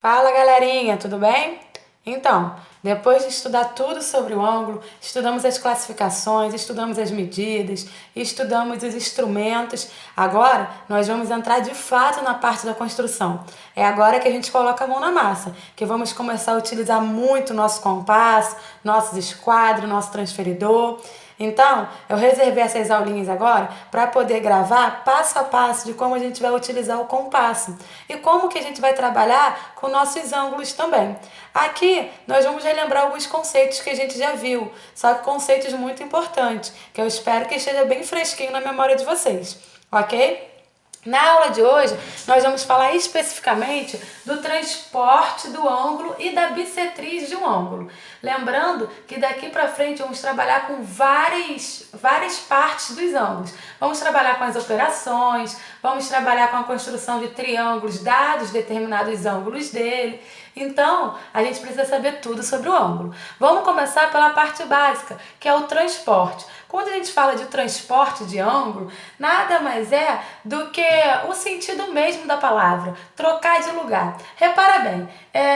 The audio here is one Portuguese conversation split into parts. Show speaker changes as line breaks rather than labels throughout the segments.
Fala galerinha, tudo bem? Então, depois de estudar tudo sobre o ângulo, estudamos as classificações, estudamos as medidas, estudamos os instrumentos. Agora nós vamos entrar de fato na parte da construção. É agora que a gente coloca a mão na massa, que vamos começar a utilizar muito nosso compasso, nossos esquadros, nosso transferidor. Então, eu reservei essas aulinhas agora para poder gravar passo a passo de como a gente vai utilizar o compasso e como que a gente vai trabalhar com nossos ângulos também. Aqui nós vamos relembrar alguns conceitos que a gente já viu, só que conceitos muito importantes, que eu espero que esteja bem fresquinho na memória de vocês, ok? Na aula de hoje, nós vamos falar especificamente do transporte do ângulo e da bissetriz de um ângulo. Lembrando que daqui para frente vamos trabalhar com várias partes dos ângulos. Vamos trabalhar com as operações, vamos trabalhar com a construção de triângulos dados determinados ângulos dele. Então, a gente precisa saber tudo sobre o ângulo. Vamos começar pela parte básica, que é o transporte. Quando a gente fala de transporte de ângulo, nada mais é do que o sentido mesmo da palavra, trocar de lugar. Repara bem,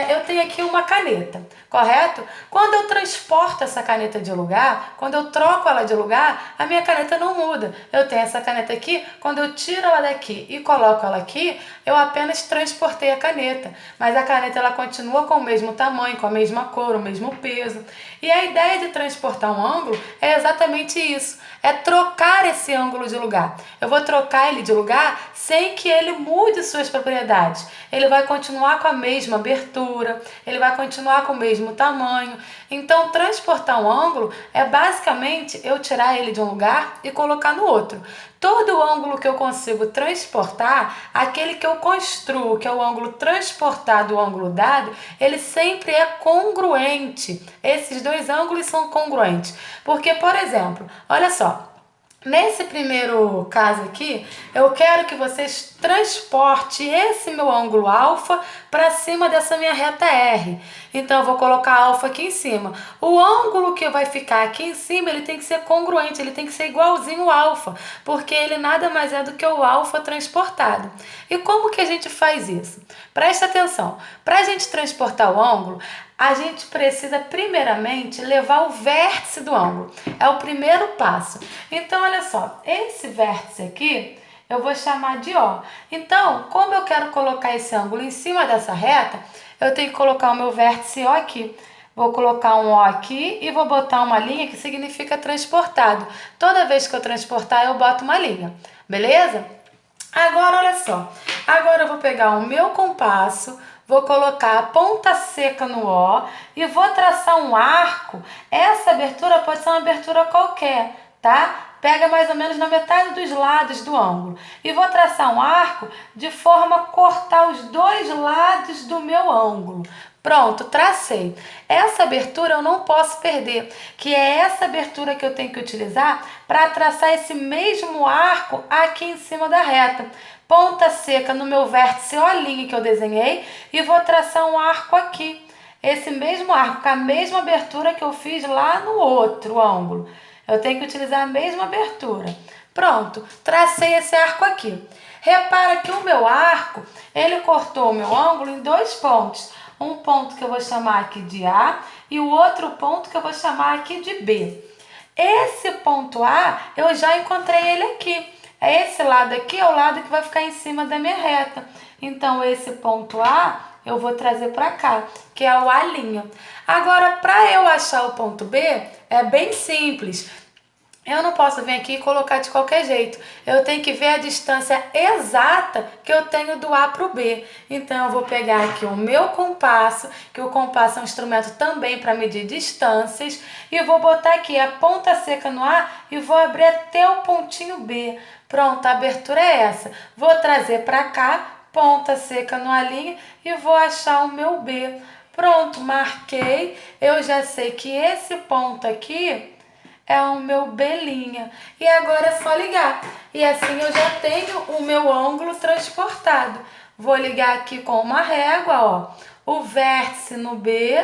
eu tenho aqui uma caneta, correto? Quando eu transporto essa caneta de lugar, quando eu troco ela de lugar, a minha caneta não muda. Eu tenho essa caneta aqui, quando eu tiro ela daqui e coloco ela aqui, eu apenas transportei a caneta, mas a caneta ela continua com o mesmo tamanho, com a mesma cor, o mesmo peso. E a ideia de transportar um ângulo é exatamente isso, é trocar esse ângulo de lugar. Eu vou trocar ele de lugar sem que ele mude suas propriedades. Ele vai continuar com a mesma abertura, ele vai continuar com o mesmo tamanho. Então, transportar um ângulo é basicamente eu tirar ele de um lugar e colocar no outro. Todo ângulo que eu consigo transportar, aquele que eu construo, que é o ângulo transportado, o ângulo dado, ele sempre é congruente. Esses dois ângulos são congruentes. Porque, por exemplo, olha só, nesse primeiro caso aqui, eu quero que vocês transportem esse meu ângulo alfa para cima dessa minha reta R. Então, eu vou colocar alfa aqui em cima. O ângulo que vai ficar aqui em cima, ele tem que ser congruente, ele tem que ser igualzinho ao alfa, porque ele nada mais é do que o alfa transportado. E como que a gente faz isso? Presta atenção. Para a gente transportar o ângulo, a gente precisa primeiramente levar o vértice do ângulo. É o primeiro passo. Então, olha só, esse vértice aqui eu vou chamar de O. Então, como eu quero colocar esse ângulo em cima dessa reta, eu tenho que colocar o meu vértice O aqui. Vou colocar um O aqui e vou botar uma linha que significa transportado. Toda vez que eu transportar, eu boto uma linha. Beleza? Agora, olha só. Agora eu vou pegar o meu compasso, vou colocar a ponta seca no O e vou traçar um arco. Essa abertura pode ser uma abertura qualquer, tá? Pega mais ou menos na metade dos lados do ângulo. E vou traçar um arco de forma a cortar os dois lados do meu ângulo. Pronto, tracei. Essa abertura eu não posso perder, que é essa abertura que eu tenho que utilizar para traçar esse mesmo arco aqui em cima da reta. Ponta seca no meu vértice O' que eu desenhei e vou traçar um arco aqui. Esse mesmo arco, com a mesma abertura que eu fiz lá no outro ângulo. Eu tenho que utilizar a mesma abertura. Pronto, tracei esse arco aqui. Repara que o meu arco, ele cortou o meu ângulo em dois pontos. Um ponto que eu vou chamar aqui de A e o outro ponto que eu vou chamar aqui de B. Esse ponto A, eu já encontrei ele aqui. Esse lado aqui é o lado que vai ficar em cima da minha reta. Então, esse ponto A, eu vou trazer para cá, que é o A'. Agora, para eu achar o ponto B, é bem simples. Eu não posso vir aqui e colocar de qualquer jeito. Eu tenho que ver a distância exata que eu tenho do A para o B. Então, eu vou pegar aqui o meu compasso, que o compasso é um instrumento também para medir distâncias, e vou botar aqui a ponta seca no A e vou abrir até o pontinho B. Pronto, a abertura é essa. Vou trazer para cá, ponta seca no A' e vou achar o meu B. Pronto, marquei. Eu já sei que esse ponto aqui é o meu belinha. E agora é só ligar. E assim eu já tenho o meu ângulo transportado. Vou ligar aqui com uma régua, ó. O vértice no B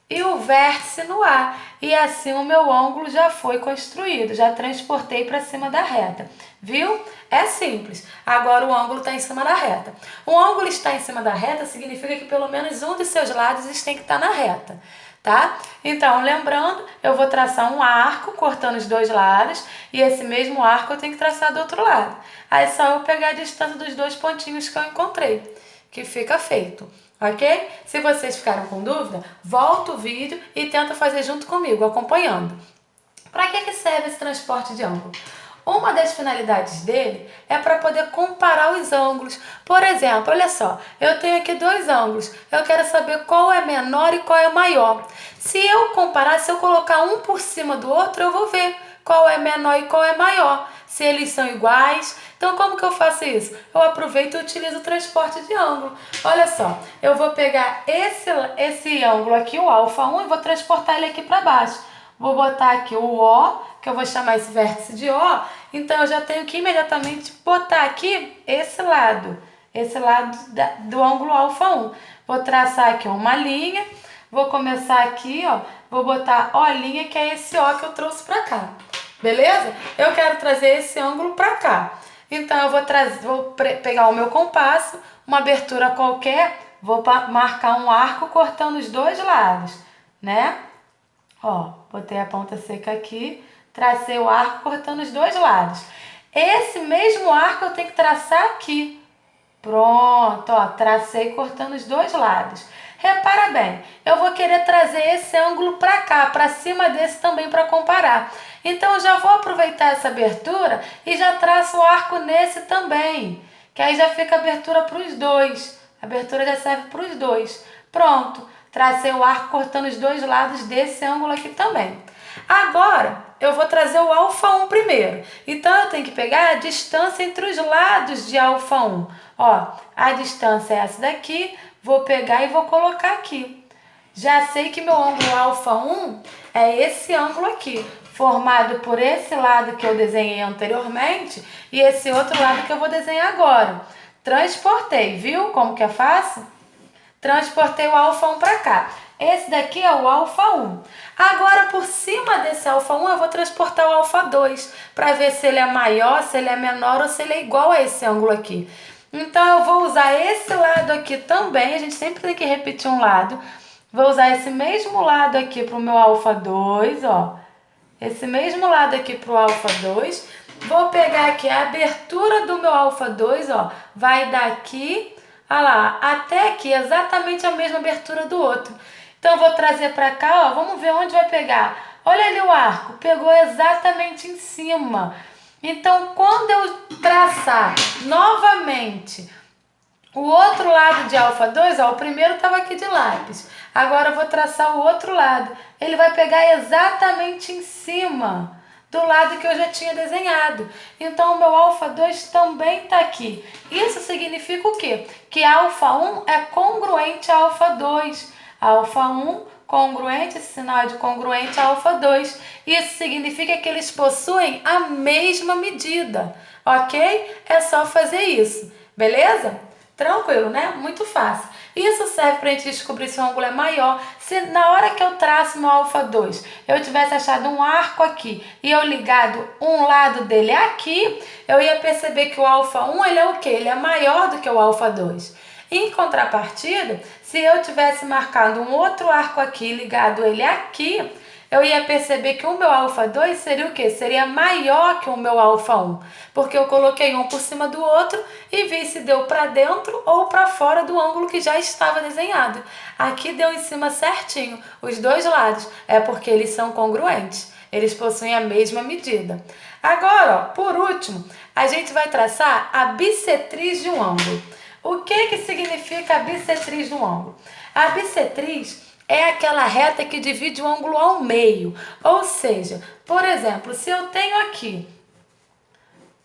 e o vértice no A. E assim o meu ângulo já foi construído, já transportei para cima da reta. Viu? É simples. Agora o ângulo está em cima da reta. O ângulo está em cima da reta significa que pelo menos um dos seus lados tem que estar na reta. Tá? Então, lembrando, eu vou traçar um arco cortando os dois lados e esse mesmo arco eu tenho que traçar do outro lado. Aí é só eu pegar a distância dos dois pontinhos que eu encontrei, que fica feito. Ok? Se vocês ficaram com dúvida, volta o vídeo e tenta fazer junto comigo, acompanhando. Para que serve esse transporte de ângulo? Uma das finalidades dele é para poder comparar os ângulos. Por exemplo, olha só, eu tenho aqui dois ângulos. Eu quero saber qual é menor e qual é maior. Se eu comparar, se eu colocar um por cima do outro, eu vou ver qual é menor e qual é maior. Se eles são iguais. Então, como que eu faço isso? Eu aproveito e utilizo o transporte de ângulo. Olha só, eu vou pegar esse ângulo aqui, o alfa 1, e vou transportar ele aqui para baixo. Vou botar aqui o O, que eu vou chamar esse vértice de O. Então, eu já tenho que imediatamente botar aqui esse lado do ângulo alfa 1. Vou traçar aqui uma linha, vou começar aqui, ó, vou botar O', que é esse O que eu trouxe para cá. Beleza? Eu quero trazer esse ângulo para cá. Então, eu vou pegar o meu compasso, uma abertura qualquer, vou marcar um arco cortando os dois lados, né? Ó, botei a ponta seca aqui, tracei o arco cortando os dois lados. Esse mesmo arco eu tenho que traçar aqui. Pronto, ó, tracei cortando os dois lados. Repara bem, eu vou querer trazer esse ângulo para cá, para cima desse também para comparar. Então, eu já vou aproveitar essa abertura e já traço o arco nesse também. Que aí já fica abertura para os dois. A abertura já serve para os dois. Pronto, tracei o arco cortando os dois lados desse ângulo aqui também. Agora, eu vou trazer o alfa 1 primeiro. Então, eu tenho que pegar a distância entre os lados de alfa 1. Ó, a distância é essa daqui, vou pegar e vou colocar aqui. Já sei que meu ângulo alfa 1 é esse ângulo aqui, formado por esse lado que eu desenhei anteriormente e esse outro lado que eu vou desenhar agora. Transportei, viu como que é fácil? Transportei o alfa 1 para cá. Esse daqui é o alfa 1. Agora, por cima desse alfa 1, eu vou transportar o alfa 2 para ver se ele é maior, se ele é menor ou se ele é igual a esse ângulo aqui. Então, eu vou usar esse lado aqui também. A gente sempre tem que repetir um lado. Vou usar esse mesmo lado aqui para o meu alfa 2, ó. Esse mesmo lado aqui para o alfa 2. Vou pegar aqui a abertura do meu alfa 2, ó. Vai daqui, olha lá, até aqui, exatamente a mesma abertura do outro. Então, vou trazer para cá, ó. Vamos ver onde vai pegar. Olha ali o arco, pegou exatamente em cima. Então, quando eu traçar novamente o outro lado de alfa 2, ó, o primeiro estava aqui de lápis. Agora eu vou traçar o outro lado. Ele vai pegar exatamente em cima do lado que eu já tinha desenhado. Então, o meu alfa 2 também está aqui. Isso significa o quê? Que alfa 1 é congruente a alfa 2. Alfa 1 congruente, esse sinal é de congruente a alfa 2. Isso significa que eles possuem a mesma medida, ok? É só fazer isso, beleza? Tranquilo, né? Muito fácil. Isso serve para a gente descobrir se o ângulo é maior. Se na hora que eu traço meu alfa 2, eu tivesse achado um arco aqui e eu ligado um lado dele aqui, eu ia perceber que o alfa 1 ele é o quê? Ele é maior do que o alfa 2. Em contrapartida, se eu tivesse marcado um outro arco aqui, ligado ele aqui, eu ia perceber que o meu alfa 2 seria o quê? Seria maior que o meu alfa 1, porque eu coloquei um por cima do outro e vi se deu para dentro ou para fora do ângulo que já estava desenhado. Aqui deu em cima certinho, os dois lados, é porque eles são congruentes, eles possuem a mesma medida. Agora, ó, por último, a gente vai traçar a bissetriz de um ângulo. O que significa a bissetriz do ângulo? A bissetriz é aquela reta que divide o ângulo ao meio. Ou seja, por exemplo, se eu tenho aqui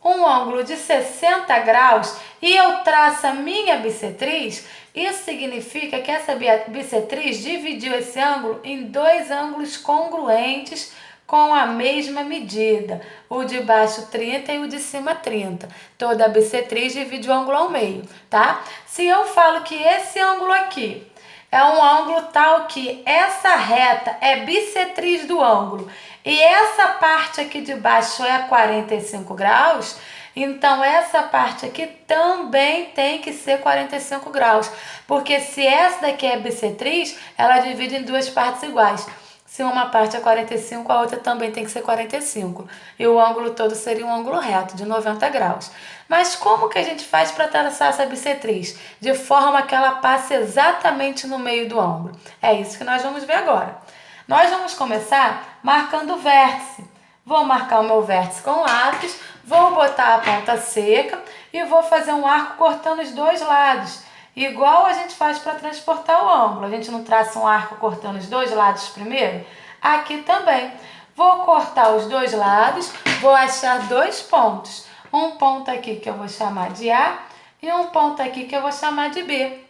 um ângulo de 60 graus e eu traço a minha bissetriz, isso significa que essa bissetriz dividiu esse ângulo em dois ângulos congruentes com a mesma medida, o de baixo 30 e o de cima 30. Toda a bissetriz divide o ângulo ao meio, tá? Se eu falo que esse ângulo aqui é um ângulo tal que essa reta é bissetriz do ângulo e essa parte aqui de baixo é 45 graus, então essa parte aqui também tem que ser 45 graus, porque se essa daqui é bissetriz, ela divide em duas partes iguais. Se uma parte é 45, a outra também tem que ser 45. E o ângulo todo seria um ângulo reto, de 90 graus. Mas como que a gente faz para traçar essa bissetriz? De forma que ela passe exatamente no meio do ângulo. É isso que nós vamos ver agora. Nós vamos começar marcando o vértice. Vou marcar o meu vértice com lápis, vou botar a ponta seca e vou fazer um arco cortando os dois lados. Igual a gente faz para transportar o ângulo. A gente não traça um arco cortando os dois lados primeiro? Aqui também. Vou cortar os dois lados, vou achar dois pontos. Um ponto aqui que eu vou chamar de A e um ponto aqui que eu vou chamar de B.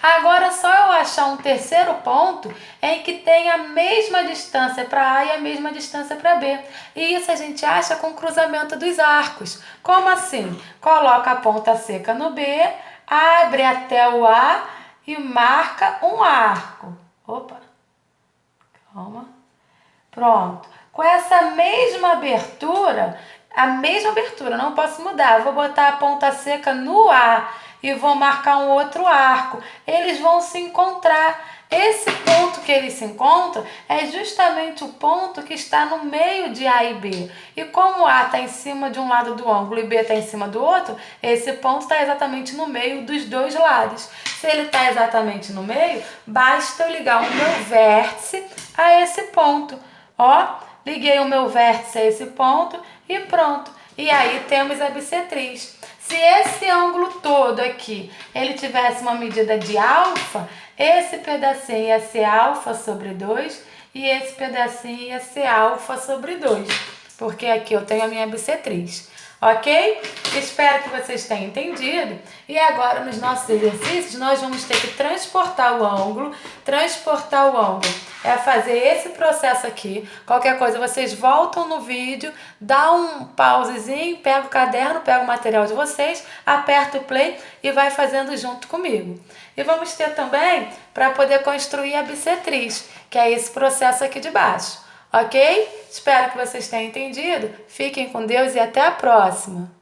Agora, só eu achar um terceiro ponto em que tem a mesma distância para A e a mesma distância para B. E isso a gente acha com o cruzamento dos arcos. Como assim? Coloca a ponta seca no B, abre até o A e marca um arco. Opa, calma. Pronto. Com essa mesma abertura, não posso mudar. Vou botar a ponta seca no A e vou marcar um outro arco. Eles vão se encontrar. Esse ponto que eles se encontram é justamente o ponto que está no meio de A e B. E como A está em cima de um lado do ângulo e B está em cima do outro, esse ponto está exatamente no meio dos dois lados. Se ele está exatamente no meio, basta eu ligar o meu vértice a esse ponto. Ó, liguei o meu vértice a esse ponto e pronto. E aí temos a bissetriz. Se esse ângulo todo aqui, ele tivesse uma medida de alfa, esse pedacinho ia ser alfa sobre 2 e esse pedacinho ia ser alfa sobre 2. Porque aqui eu tenho a minha bissetriz. Ok? Espero que vocês tenham entendido. E agora, nos nossos exercícios, nós vamos ter que transportar o ângulo. Transportar o ângulo é fazer esse processo aqui. Qualquer coisa, vocês voltam no vídeo, dá um pausezinho, pega o caderno, pega o material de vocês, aperta o play e vai fazendo junto comigo. E vamos ter também para poder construir a bissetriz, que é esse processo aqui de baixo. Ok? Espero que vocês tenham entendido. Fiquem com Deus e até a próxima!